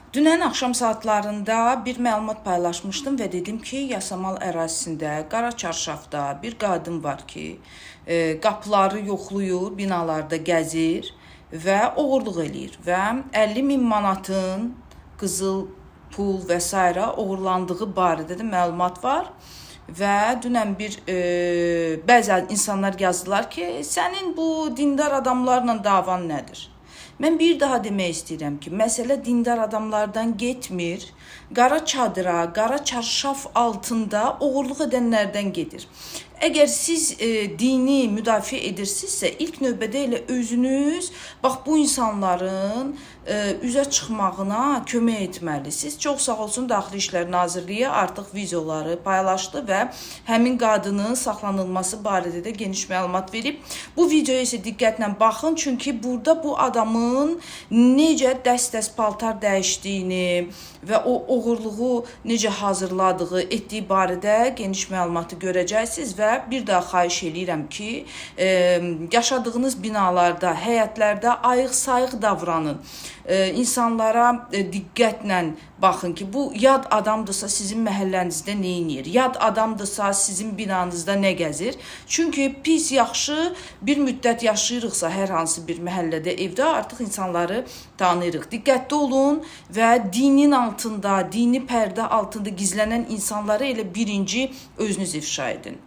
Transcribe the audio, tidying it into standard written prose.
Dünən axşam saatlarında bir məlumat paylaşmışdım və dedim ki, Yasamal ərazisində, qara çarşafda bir qadın var ki, qapıları yoxlayır, binalarda gəzir və oğurluq eləyir və 50 min manatın qızıl pul və s. oğurlandığı barədə də məlumat var. Və dünən bəzi insanlar yazdılar ki, sənin bu dindar adamlarla davan nədir? Mən bir daha demək istəyirəm ki, məsələ dindar adamlardan getmir, qara çadıra, qara çarşaf altında oğurluq edənlərdən gedir. Əgər siz dini müdafiə edirsinizsə, ilk növbədə elə özünüz bu insanların üzə çıxmağına kömək etməlisiniz. Çox sağ olsun Daxili İşlər Nazirliyi artıq videoları paylaşdı və həmin qadının saxlanılması barədə də geniş məlumat verib. Bu videoya isə diqqətlə baxın, çünki burada bu adamın necə dəst-dəst paltar dəyişdiyini və o oğurluğu necə hazırladığı, etdiyi barədə geniş məlumatı görəcəksiniz və bir daha xahiş edirəm ki, yaşadığınız binalarda, həyətlərdə ayıq-sayıq davranın. İnsanlara diqqətlə baxın ki, bu yad adamdırsa sizin məhəllənizdə nə edir? Yad adamdırsa sizin binanızda nə gəzir? Çünki pis, yaxşı bir müddət yaşayırıqsa hər hansı bir məhəllədə, evdə artıq insanları tanıyırıq. Diqqətli olun və dinin altında, dini pərdə altında gizlənən insanları elə birinci özünüz ifşa edin.